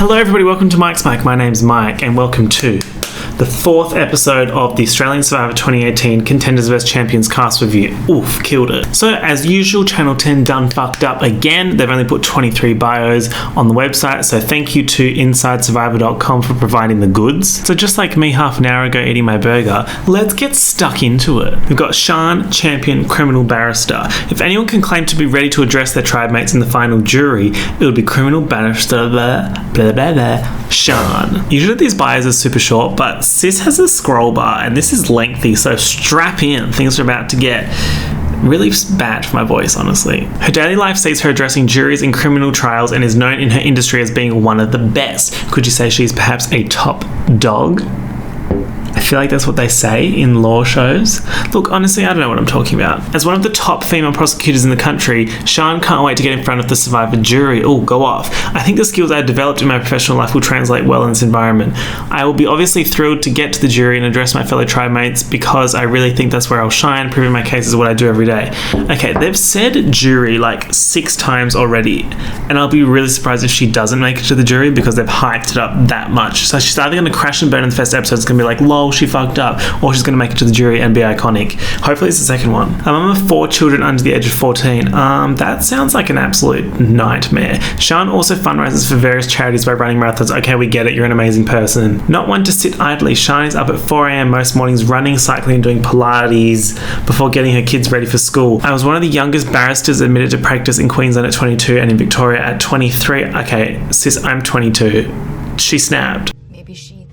Hello everybody, welcome to Mike's Mike. My name's Mike and welcome to the fourth episode of the Australian Survivor 2018 Contenders vs Champions cast review. Oof, killed it. So as usual, Channel 10 done fucked up again. They've only put 23 bios on the website, so thank you to InsideSurvivor.com for providing the goods. So just like me half an hour ago eating my burger, let's get stuck into it. We've got Sean, champion, criminal barrister. If anyone can claim to be ready to address their tribe mates in the final jury, it would be criminal barrister Sean. Usually these bios are super short, but Sis has a scroll bar and this is lengthy, so strap in. Things are about to get really bad for my voice, honestly. Her daily life sees her addressing juries in criminal trials and is known in her industry as being one of the best. Could you say she's perhaps a top dog? I feel like that's what they say in law shows. Look, honestly, I don't know what I'm talking about. As one of the top female prosecutors in the country, Sean can't wait to get in front of the Survivor jury. Oh, go off. I think the skills I developed in my professional life will translate well in this environment. I will be obviously thrilled to get to the jury and address my fellow tribe mates because I really think that's where I'll shine. Proving my case is what I do every day. Okay, they've said jury like 6 times already, and I'll be really surprised if she doesn't make it to the jury because they've hyped it up that much. So she's either going to crash and burn in the first episode, it's going to be like, lol, she fucked up, or she's going to make it to the jury and be iconic. Hopefully it's the second one. A mum of 4 children under the age of 14. That sounds like an absolute nightmare. Sean also fundraises for various charities by running marathons. Okay, we get it, you're an amazing person. Not one to sit idly. Sean is up at 4 a.m. most mornings running, cycling and doing Pilates before getting her kids ready for school. I was one of the youngest barristers admitted to practice in Queensland at 22 and in Victoria at 23. Okay, sis, I'm 22. She snapped. Maybe she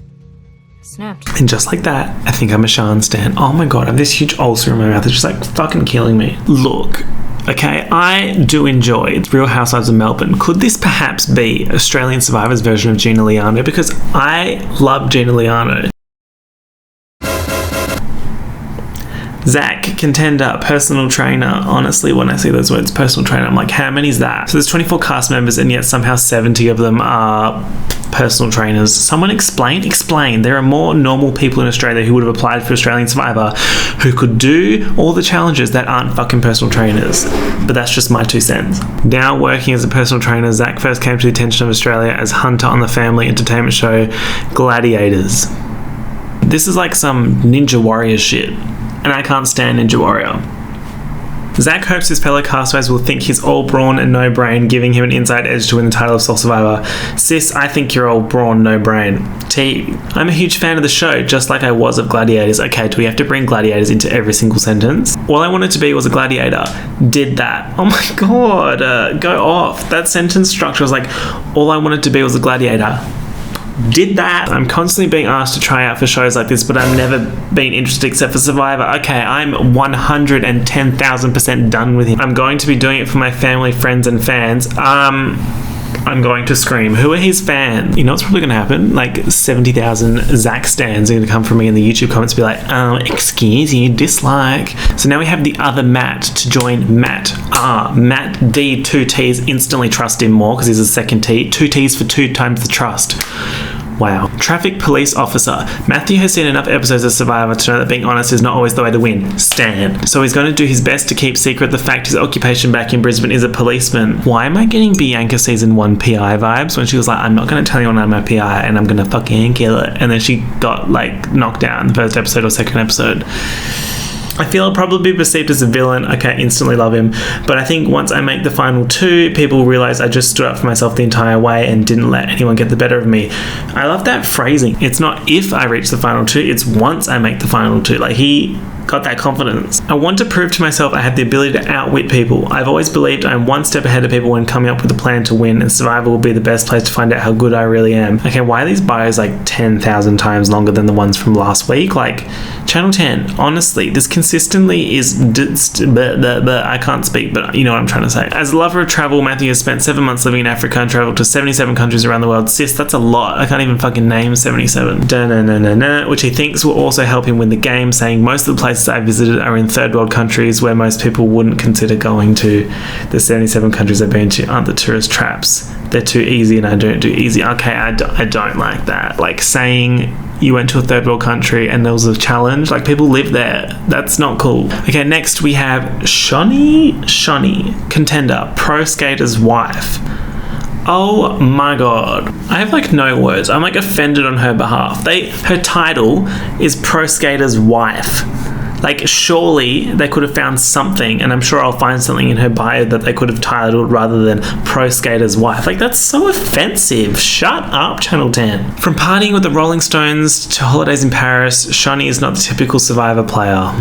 snapped. And just like that, I think I'm a Sean stan. Oh my god, I have this huge ulcer in my mouth. It's just like fucking killing me. Look, okay, I do enjoy Real Housewives of Melbourne. Could this perhaps be Australian Survivor's version of Gina Liano? Because I love Gina Liano. Zach, contender, personal trainer. Honestly, when I see those words, personal trainer, I'm like, how many is that? So there's 24 cast members and yet somehow 70 of them are personal trainers. Someone explain. There are more normal people in Australia who would have applied for Australian Survivor who could do all the challenges that aren't fucking personal trainers. But that's just my 2 cents. Now working as a personal trainer, Zach first came to the attention of Australia as Hunter on the family entertainment show Gladiators. This is like some Ninja Warrior shit. And I can't stand Ninja Warrior. Zach hopes his fellow castaways will think he's all brawn and no brain, giving him an inside edge to win the title of Sole Survivor. Sis, I think you're all brawn, no brain. T, I'm a huge fan of the show, just like I was of Gladiators. Okay, do we have to bring Gladiators into every single sentence? All I wanted to be was a gladiator. Did that. Oh my god, go off. That sentence structure was like, all I wanted to be was a gladiator. Did that. I'm constantly being asked to try out for shows like this, but I've never been interested except for Survivor. Okay, I'm 110,000% done with him. I'm going to be doing it for my family, friends, and fans. I'm going to scream. Who are his fans? You know what's probably going to happen? Like 70,000 Zach stans are going to come from me in the YouTube comments and be like, excuse you, dislike. So now we have the other Matt to join Matt R. Matt D, 2 T's, instantly trust him more because he's a second T. 2 T's for 2 times the trust. Wow. Traffic police officer. Matthew has seen enough episodes of Survivor to know that being honest is not always the way to win. Stan. So he's going to do his best to keep secret the fact his occupation back in Brisbane is a policeman. Why am I getting Bianca season 1 PI vibes when she was like, I'm not going to tell anyone I'm a PI and I'm going to fucking kill it. And then she got like knocked out in the first episode or second episode. I feel I'll probably be perceived as a villain. Okay, instantly love him. But I think once I make the final 2, people realize I just stood up for myself the entire way and didn't let anyone get the better of me. I love that phrasing. It's not if I reach the final 2, it's once I make the final 2. Like, he got that confidence. I want to prove to myself I have the ability to outwit people. I've always believed I'm one step ahead of people when coming up with a plan to win, and Survivor will be the best place to find out how good I really am. Okay, why are these bios like 10,000 times longer than the ones from last week? Like, Channel 10, honestly, this consistently is... I can't speak, but you know what I'm trying to say. As a lover of travel, Matthew has spent 7 months living in Africa and traveled to 77 countries around the world. Sis, that's a lot. I can't even fucking name 77. Which he thinks will also help him win the game, saying most of the places I visited are in third world countries where most people wouldn't consider going to. The 77 countries I've been to aren't the tourist traps. They're too easy and I don't do easy. Okay, I don't like that. Like saying you went to a third world country and there was a challenge. Like, people live there. That's not cool. Okay, next we have Shani, contender, pro skater's wife. Oh my god. I have like no words. I'm like offended on her behalf. Her title is Pro Skater's wife. Like, surely they could have found something, and I'm sure I'll find something in her bio that they could have titled rather than Pro Skater's wife. Like, that's so offensive. Shut up, Channel 10. From partying with the Rolling Stones to holidays in Paris, Shani is not the typical Survivor player.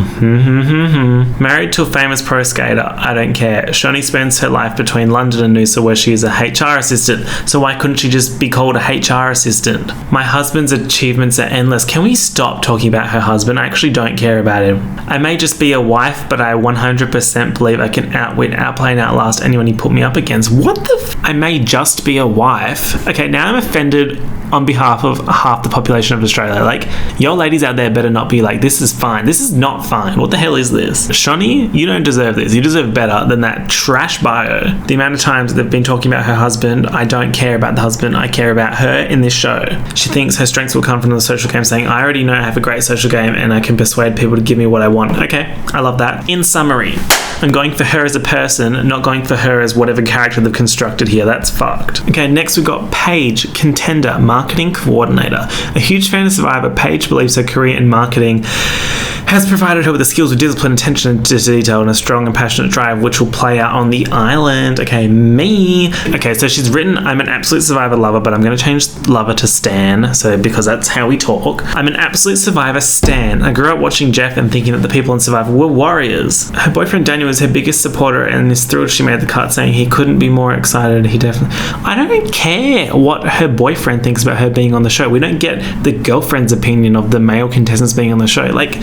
Married to a famous pro skater, I don't care. Shani spends her life between London and Noosa, where she is a HR assistant, so why couldn't she just be called a HR assistant? My husband's achievements are endless. Can we stop talking about her husband? I actually don't care about him. I may just be a wife, but I 100% believe I can outwit, outplay, and outlast anyone you put me up against. What the I may just be a wife? Okay, now I'm offended on behalf of half the population of Australia. Like, your ladies out there better not be like, this is fine. This is not fine. What the hell is this? Shani, you don't deserve this. You deserve better than that trash bio. The amount of times they've been talking about her husband, I don't care about the husband. I care about her in this show. She thinks her strengths will come from the social game, saying, I already know I have a great social game and I can persuade people to give me what I want. Okay, I love that. In summary, I'm going for her as a person, not going for her as whatever character they've constructed here. That's fucked. Okay, next we've got Paige, contender, marketing coordinator. A huge fan of Survivor, Paige believes her career in marketing has provided her with the skills of discipline, attention to detail, and a strong and passionate drive, which will play out on the island. Okay, me. Okay, so she's written, I'm an absolute Survivor lover, but I'm going to change lover to Stan, so because that's how we talk. I'm an absolute Survivor Stan. I grew up watching Jeff and thinking that the people in Survivor were warriors. Her boyfriend Daniel is her biggest supporter and is thrilled she made the cut, saying he couldn't be more excited. He definitely... I don't care what her boyfriend thinks about her being on the show. We don't get the girlfriend's opinion of the male contestants being on the show. Like...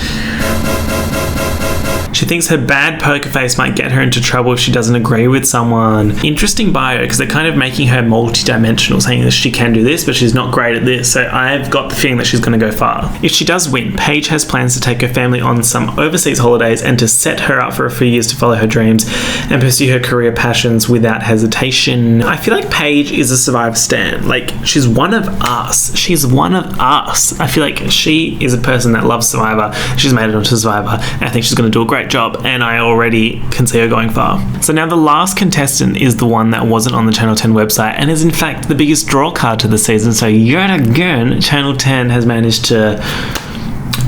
She thinks her bad poker face might get her into trouble if she doesn't agree with someone. Interesting bio, because they're kind of making her multi-dimensional, saying that she can do this, but she's not great at this. So I've got the feeling that she's going to go far. If she does win, Paige has plans to take her family on some overseas holidays and to set her up for a few years to follow her dreams and pursue her career passions without hesitation. I feel like Paige is a Survivor stan. Like, she's one of us. She's one of us. I feel like she is a person that loves Survivor. She's made it onto Survivor, and I think she's going to do a great job, and I already can see her going far. So now the last contestant is the one that wasn't on the Channel 10 website and is in fact the biggest draw card to the season. So yet again, Channel 10 has managed to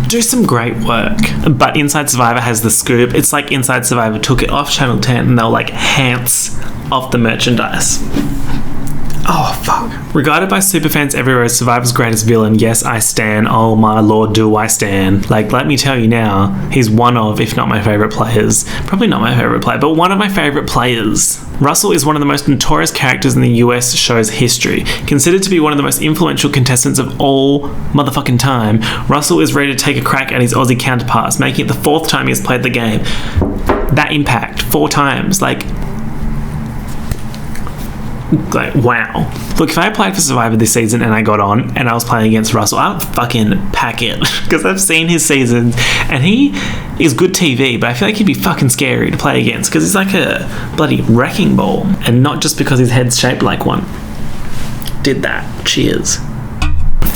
do some great work. But Inside Survivor has the scoop. It's like Inside Survivor took it off Channel 10 and they were like hands off the merchandise. Oh, fuck. Regarded by superfans everywhere as Survivor's greatest villain, yes, I stan. Oh my lord, do I stan. Like, let me tell you now, he's one of, if not my favourite players. Probably not my favourite player, but one of my favourite players. Russell is one of the most notorious characters in the US show's history. Considered to be one of the most influential contestants of all motherfucking time, Russell is ready to take a crack at his Aussie counterparts, making it the 4th time he has played the game. That impact, 4 times, like, wow. Look, if I applied for Survivor this season and I got on and I was playing against Russell, I would fucking pack it, because I've seen his seasons and he is good TV, but I feel like he'd be fucking scary to play against because he's like a bloody wrecking ball, and not just because his head's shaped like one. Did that. Cheers.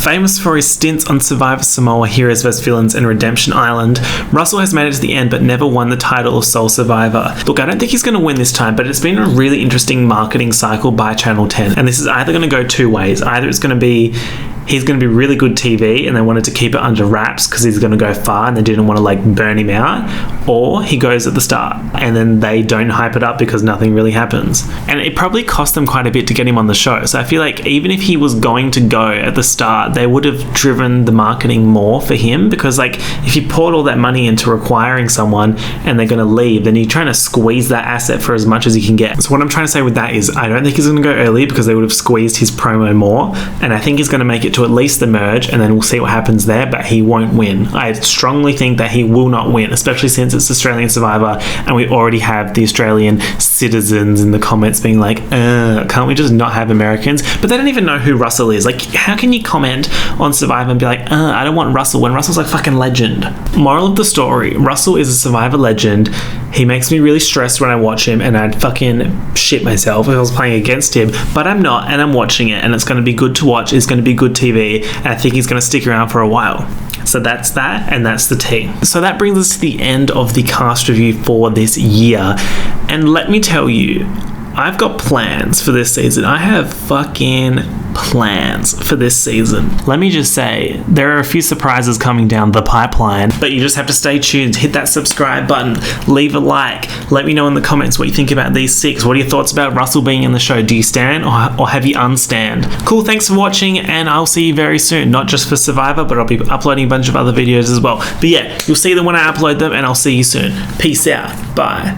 Famous for his stints on Survivor Samoa, Heroes vs Villains, and Redemption Island, Russell has made it to the end but never won the title of Sole Survivor. Look, I don't think he's going to win this time, but it's been a really interesting marketing cycle by Channel 10, and this is either going to go 2 ways. Either it's going to be he's going to be really good TV and they wanted to keep it under wraps because he's going to go far and they didn't want to like burn him out, or he goes at the start and then they don't hype it up because nothing really happens. And it probably cost them quite a bit to get him on the show, so I feel like even if he was going to go at the start, they would have driven the marketing more for him, because like if you poured all that money into requiring someone and they're going to leave, then you're trying to squeeze that asset for as much as you can get. So what I'm trying to say with that is I don't think he's going to go early because they would have squeezed his promo more, and I think he's going to make it to at least the merge and then we'll see what happens there, but he won't win. I strongly think that he will not win, especially since it's Australian Survivor and we already have the Australian citizens in the comments being like, can't we just not have Americans? But they don't even know who Russell is. Like, how can you comment on Survivor and be like, I don't want Russell, when Russell's like fucking legend? Moral of the story, Russell is a Survivor legend. He makes me really stressed when I watch him, and I'd fucking shit myself if I was playing against him, but I'm not, and I'm watching it, and it's going to be good to watch. It's going to be good TV, and I think he's going to stick around for a while. So that's that, and that's the tea. So that brings us to the end of the cast review for this year, and let me tell you, I've got plans for this season. I have fucking plans for this season. Let me just say, there are a few surprises coming down the pipeline, but you just have to stay tuned. Hit that subscribe button, leave a like, let me know in the comments what you think about these 6. What are your thoughts about Russell being in the show? Do you stand or have you unstand? Cool, thanks for watching, and I'll see you very soon. Not just for Survivor, but I'll be uploading a bunch of other videos as well. But yeah, you'll see them when I upload them, and I'll see you soon. Peace out. Bye.